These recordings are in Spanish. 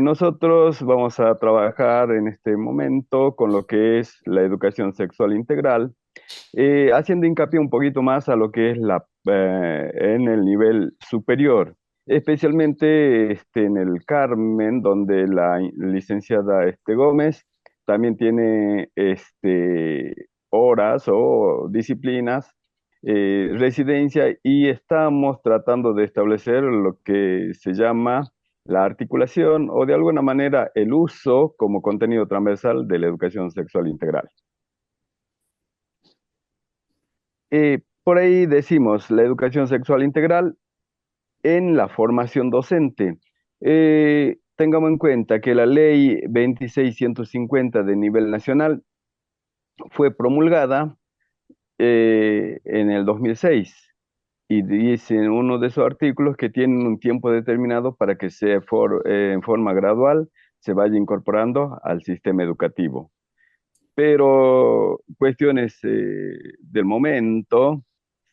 Nosotros vamos a trabajar en este momento con lo que es la educación sexual integral, haciendo hincapié un poquito más a lo que es en el nivel superior, especialmente en el Carmen, donde la licenciada Gómez también tiene horas o disciplinas, residencia, y estamos tratando de establecer lo que se llama la articulación o de alguna manera el uso como contenido transversal de la educación sexual integral. Por ahí decimos la educación sexual integral en la formación docente. Tengamos en cuenta que la ley 26150 de nivel nacional fue promulgada en el 2006 y dice en uno de sus artículos que tienen un tiempo determinado para que en forma gradual se vaya incorporando al sistema educativo. Pero cuestiones del momento,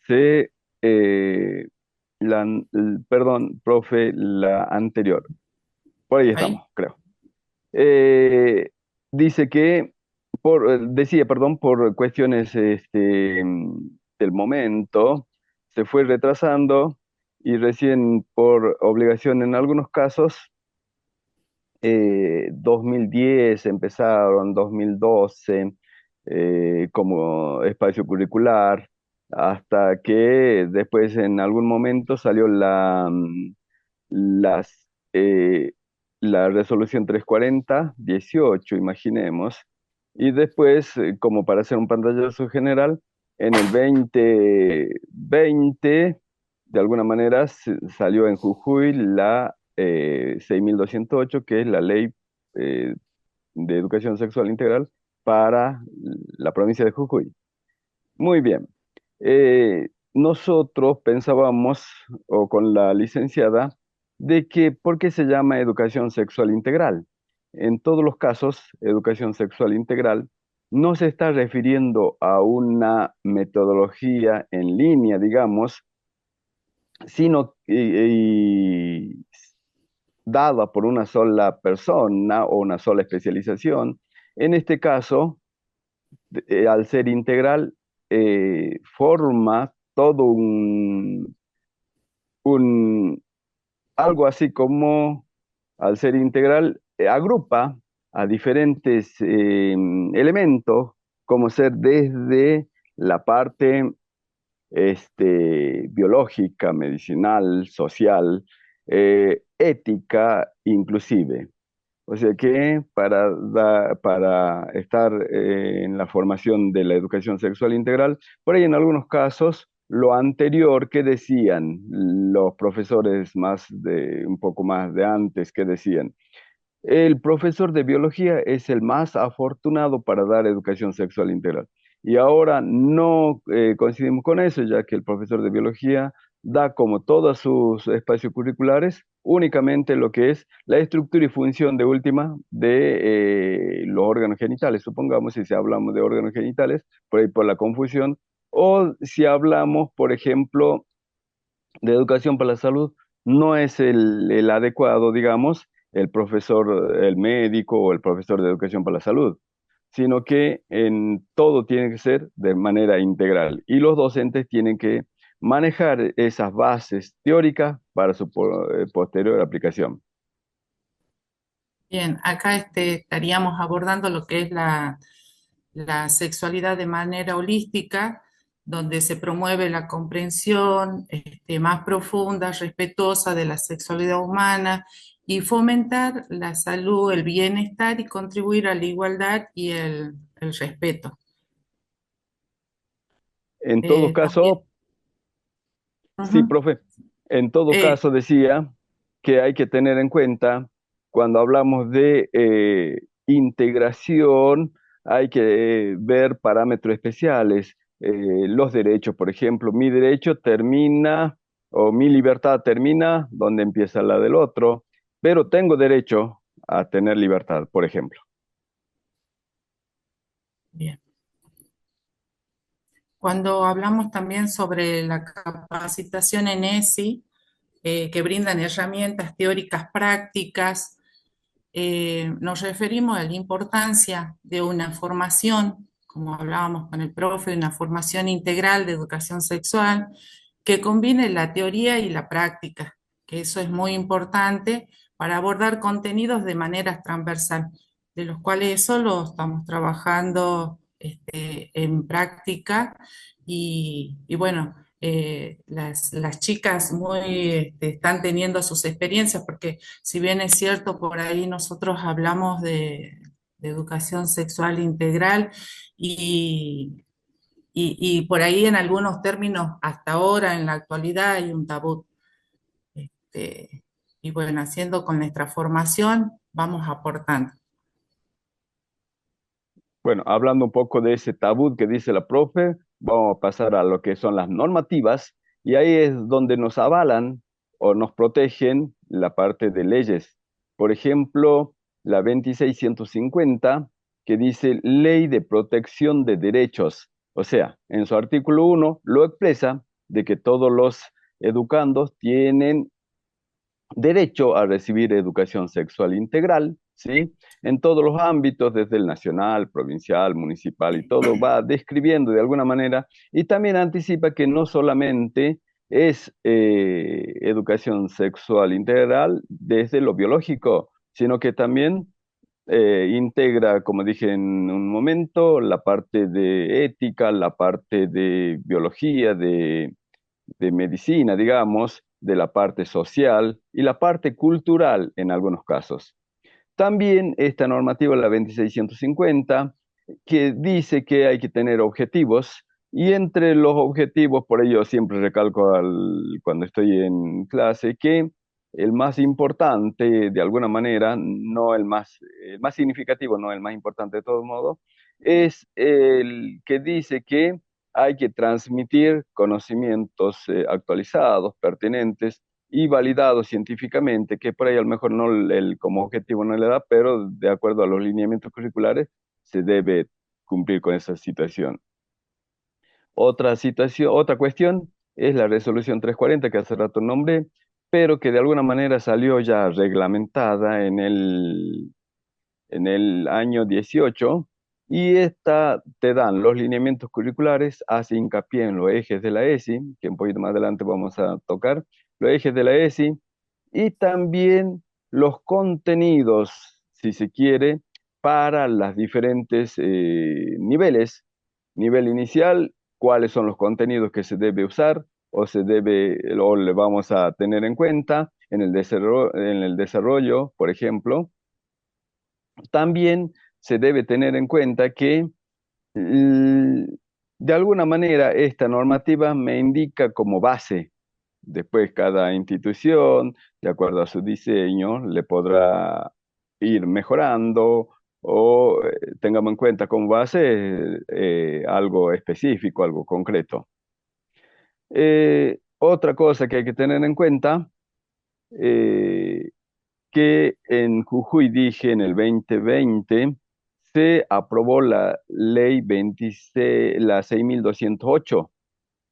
se, eh, perdón, profe, la anterior, por ahí Ahí. estamos, creo. Eh, Dice que, decía, perdón, por cuestiones del momento, se fue retrasando y recién por obligación en algunos casos 2010 empezaron, 2012 como espacio curricular, hasta que después en algún momento salió las, la resolución 340/18, imaginemos, y después, como para hacer un pantallazo general, en el 2020, de alguna manera, salió en Jujuy la 6208, que es la ley eh, de educación sexual integral para la provincia de Jujuy. Muy bien. Nosotros pensábamos, o con la licenciada, de que ¿por qué se llama educación sexual integral? En todos los casos, educación sexual integral no se está refiriendo a una metodología en línea, digamos, sino dada por una sola persona o una sola especialización. En este caso, al ser integral, forma todo un- algo así como, al ser integral, agrupa a diferentes elementos, como ser desde la parte biológica, medicinal, social, ética, inclusive. O sea que para estar en la formación de la educación sexual integral, por ahí en algunos casos, lo anterior que decían los profesores un poco más de antes, que decían, el profesor de biología es el más afortunado para dar educación sexual integral. Y ahora no coincidimos con eso, ya que el profesor de biología da, como todos sus espacios curriculares, únicamente lo que es la estructura y función de última de los órganos genitales. Supongamos, si hablamos de órganos genitales, por ahí por la confusión, o si hablamos, por ejemplo, de educación para la salud, no es el adecuado, digamos, el profesor, el médico o el profesor de educación para la salud, sino que en todo tiene que ser de manera integral y los docentes tienen que manejar esas bases teóricas para su posterior aplicación. Bien, acá estaríamos abordando lo que es la sexualidad de manera holística, donde se promueve la comprensión más profunda, respetuosa de la sexualidad humana y fomentar la salud, el bienestar y contribuir a la igualdad y el respeto. En todo También, caso, sí, ujú, profe, en todo eh, caso decía que hay que tener en cuenta cuando hablamos de integración, hay que ver parámetros especiales. Los derechos, por ejemplo, mi derecho termina o mi libertad termina donde empieza la del otro, pero tengo derecho a tener libertad, por ejemplo. bien. Cuando hablamos también sobre la capacitación en ESI, que brindan herramientas teóricas prácticas nos referimos a la importancia de una formación, como hablábamos con el profe, una formación integral de educación sexual que combine la teoría y la práctica, que eso es muy importante para abordar contenidos de manera transversal, de los cuales eso lo estamos trabajando en práctica y bueno, las chicas están teniendo sus experiencias, porque si bien es cierto, por ahí nosotros hablamos de educación sexual integral y, y por ahí en algunos términos, hasta ahora, en la actualidad, hay un tabú. Y bueno, haciendo con nuestra formación, vamos aportando. Bueno, hablando un poco de ese tabú que dice la profe, vamos a pasar a lo que son las normativas y ahí es donde nos avalan o nos protegen la parte de leyes. Por ejemplo, la 2650 que dice Ley de Protección de Derechos. O sea, en su artículo 1 lo expresa de que todos los educandos tienen derecho a recibir educación sexual integral, ¿sí? En todos los ámbitos, desde el nacional, provincial, municipal y todo, va describiendo de alguna manera y también anticipa que no solamente es educación sexual integral desde lo biológico, sino que también integra, como dije en un momento, la parte de ética, la parte de biología, de medicina, digamos, de la parte social y la parte cultural en algunos casos. También esta normativa, la 2650, que dice que hay que tener objetivos y entre los objetivos, por ello siempre recalco cuando estoy en clase, que el más importante, de alguna manera, no el más significativo, no el más importante de todo modo, es el que dice que hay que transmitir conocimientos actualizados, pertinentes y validados científicamente, que por ahí a lo mejor no como objetivo no le da, pero de acuerdo a los lineamientos curriculares se debe cumplir con esa situación. Otra situación, otra cuestión es la resolución 340 que hace rato nombré, pero que de alguna manera salió ya reglamentada en el año 18 y esta te dan los lineamientos curriculares, hace hincapié en los ejes de la ESI, que un poquito más adelante vamos a tocar, los ejes de la ESI y también los contenidos, si se quiere, para las diferentes niveles. Nivel inicial, cuáles son los contenidos que se debe usar o le vamos a tener en cuenta en el desarrollo, por ejemplo. También se debe tener en cuenta que de alguna manera esta normativa me indica como base. Después cada institución, de acuerdo a su diseño, le podrá ir mejorando o tengamos en cuenta como base algo específico, algo concreto. Otra cosa que hay que tener en cuenta, eh, que en Jujuy dije en el 2020 se aprobó la ley 26, la 6208.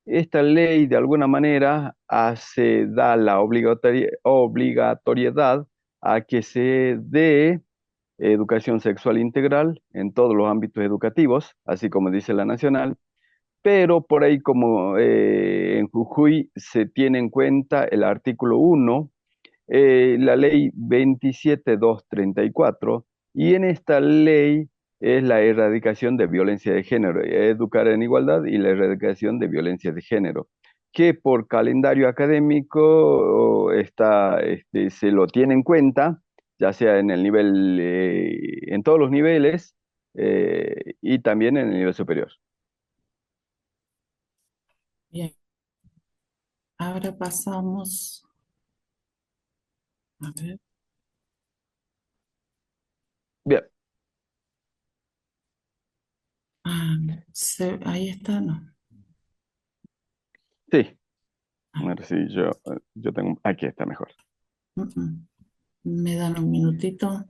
Esta ley de alguna manera da la obligatoriedad a que se dé educación sexual integral en todos los ámbitos educativos, así como dice la nacional, pero por ahí como en Jujuy se tiene en cuenta el artículo 1, la ley 27234, y en esta ley es la erradicación de violencia de género, educar en igualdad y la erradicación de violencia de género, que por calendario académico se lo tiene en cuenta, ya sea en el nivel, en todos los niveles y también en el nivel superior. Bien, ahora pasamos, a ver, Bien, ah, ahí está, ¿no? sí, Ah, ahora sí, yo tengo, aquí está mejor. mm, mm. Me dan un minutito.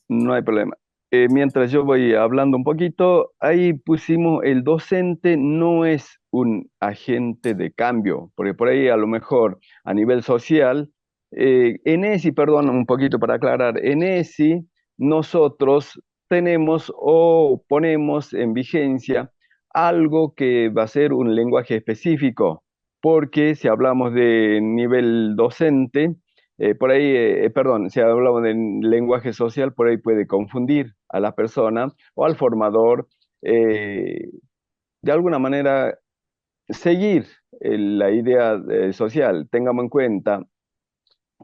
No hay problema. Mientras yo voy hablando un poquito, ahí pusimos el docente no es un agente de cambio, porque por ahí a lo mejor a nivel social En ESI, perdón, un poquito para aclarar, en ESI nosotros tenemos o ponemos en vigencia algo que va a ser un lenguaje específico, porque si hablamos de nivel docente, por ahí, perdón, si hablamos de lenguaje social, por ahí puede confundir a la persona o al formador, de alguna manera seguir la idea social. Tengamos en cuenta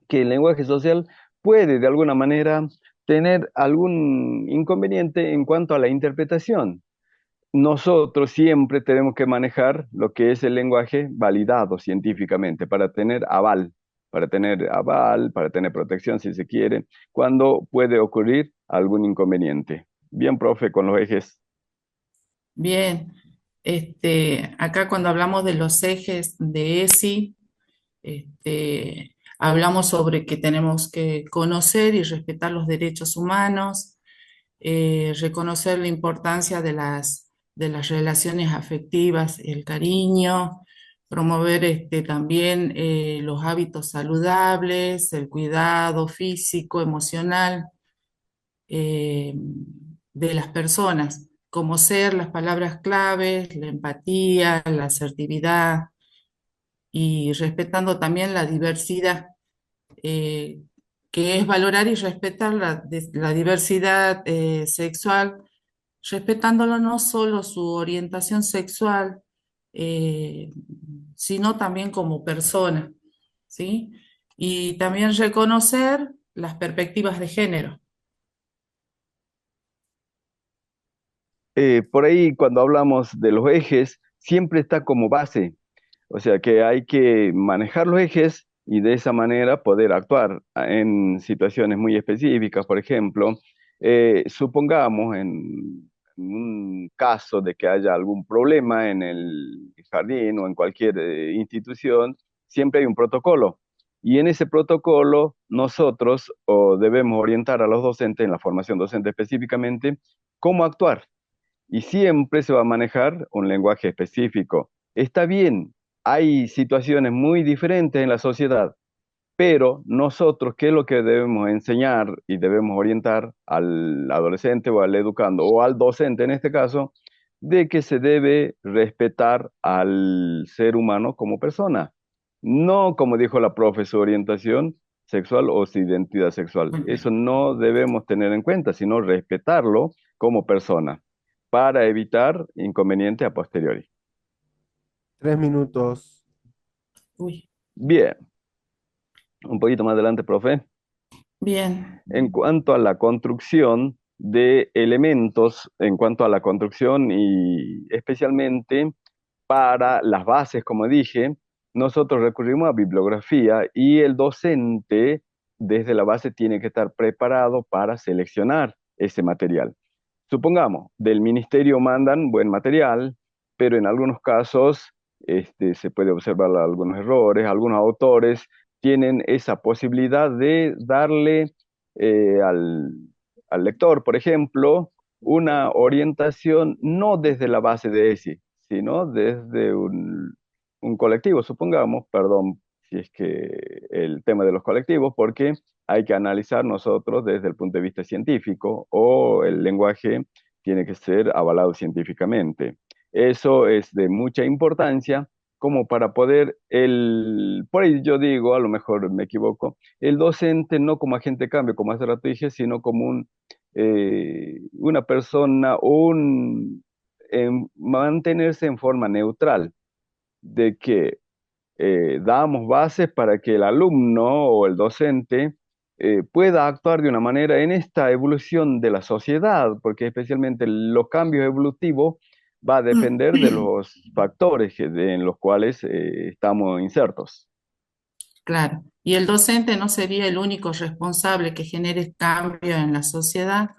que el lenguaje social puede de alguna manera tener algún inconveniente en cuanto a la interpretación. Nosotros siempre tenemos que manejar lo que es el lenguaje validado científicamente para tener protección si se quiere, cuando puede ocurrir algún inconveniente. Bien, profe, con los ejes. Bien, acá cuando hablamos de los ejes de ESI, hablamos sobre que tenemos que conocer y respetar los derechos humanos, reconocer la importancia de las relaciones afectivas, el cariño, promover también los hábitos saludables, el cuidado físico, emocional eh, de las personas, como ser las palabras claves, la empatía, la asertividad y respetando también la diversidad, eh, que es valorar y respetar la diversidad sexual, respetándolo no solo su orientación sexual, eh, sino también como persona, ¿sí? Y también reconocer las perspectivas de género. Por ahí cuando hablamos de los ejes, siempre está como base. O sea que hay que manejar los ejes y de esa manera poder actuar en situaciones muy específicas. Por ejemplo, supongamos en un caso de que haya algún problema en el jardín o en cualquier institución, siempre hay un protocolo. Y en ese protocolo nosotros o debemos orientar a los docentes, en la formación docente específicamente, cómo actuar y siempre se va a manejar un lenguaje específico. Está bien, hay situaciones muy diferentes en la sociedad, pero nosotros, ¿qué es lo que debemos enseñar y debemos orientar al adolescente o al educando o al docente en este caso? De que se debe respetar al ser humano como persona, no como dijo la profe, su orientación sexual o su identidad sexual. Eso no debemos tener en cuenta, sino respetarlo como persona para evitar inconveniente a posteriori. 3 minutos. Uy, Bien, un poquito más adelante, profe. bien. En cuanto a la construcción de elementos, en cuanto a la construcción y especialmente para las bases, como dije, nosotros recurrimos a bibliografía y el docente desde la base tiene que estar preparado para seleccionar ese material. Supongamos, del ministerio mandan buen material, pero en algunos casos se puede observar algunos errores, algunos autores tienen esa posibilidad de darle al, al lector, por ejemplo, una orientación no desde la base de ESI, sino desde un colectivo, supongamos, perdón si es que el tema de los colectivos, porque hay que analizar nosotros desde el punto de vista científico o el lenguaje tiene que ser avalado científicamente. Eso es de mucha importancia como para poder, por ahí yo digo, a lo mejor me equivoco, el docente no como agente de cambio, como hace rato dije, sino como una persona, mantenerse en forma neutral, de que damos bases para que el alumno o el docente pueda actuar de una manera en esta evolución de la sociedad, porque especialmente los cambios evolutivos va a depender de los factores en los cuales estamos insertos. Claro, y el docente no sería el único responsable que genere cambio en la sociedad,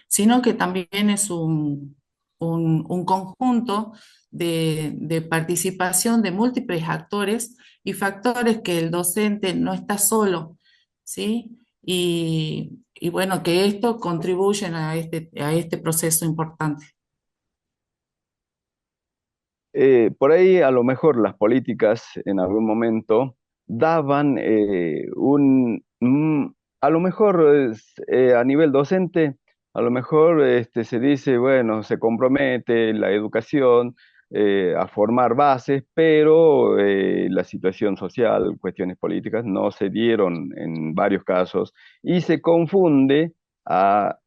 sino que también es un conjunto de participación de múltiples actores y factores que el docente no está solo, ¿sí? Y bueno, que esto contribuyen a este proceso importante. Por ahí a lo mejor las políticas en algún momento daban a lo mejor a nivel docente, a lo mejor se dice, bueno, se compromete la educación a formar bases, pero la situación social, cuestiones políticas no se dieron en varios casos y se confunde a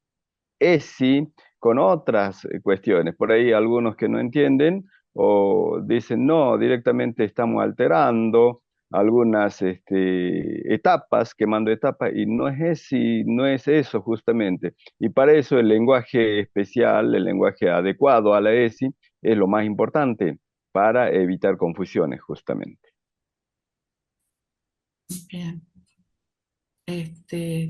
ESI con otras cuestiones. Por ahí algunos que no entienden o dicen, no, directamente estamos alterando algunas etapas, quemando etapas, y no es ESI, no es eso justamente. Y para eso el lenguaje especial, el lenguaje adecuado a la ESI, es lo más importante para evitar confusiones justamente. Bien.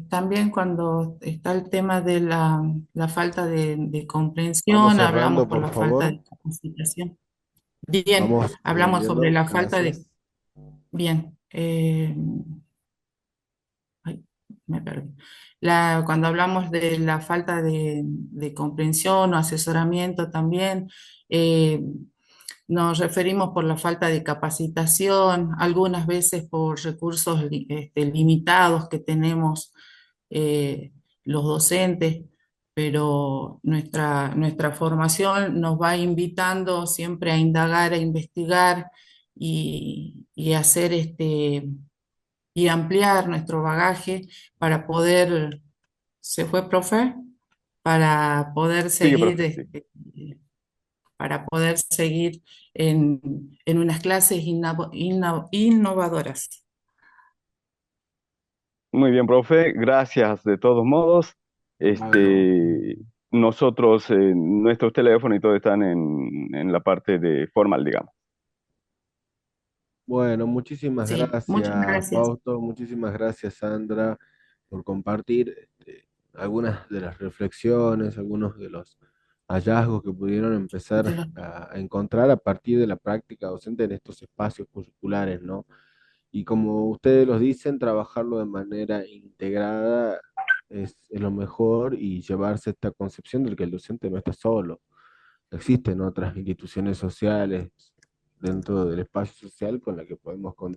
También cuando está el tema de la falta de Vamos comprensión, hablamos cerrando, por por la falta favor. de capacitación. Bien, Vamos hablamos sobre concluyendo. la falta de... Gracias. Bien, ay, me perdí. Cuando hablamos de la falta de comprensión o asesoramiento también, eh, nos referimos por la falta de capacitación, algunas veces por recursos limitados que tenemos los docentes, pero nuestra formación nos va invitando siempre a indagar, a investigar y hacer y ampliar nuestro bagaje para poder, ¿se fue, profe? Para poder Sigue, seguir, profe, sí. para poder seguir en unas clases innovadoras. Muy bien, profe, gracias de todos modos. Bueno, Este, nosotros, nuestros teléfonos y todo están en la parte de formal, digamos. bueno, muchísimas Sí, muchas gracias, gracias. Fausto. Muchísimas gracias, Sandra, por compartir algunas de las reflexiones, algunos de los hallazgos que pudieron De empezar los- a encontrar a partir de la práctica docente en estos espacios curriculares, ¿no? Y como ustedes los dicen, trabajarlo de manera integrada es lo mejor y llevarse esta concepción de que el docente no está solo. Existen otras instituciones sociales dentro del espacio social con las que podemos contar.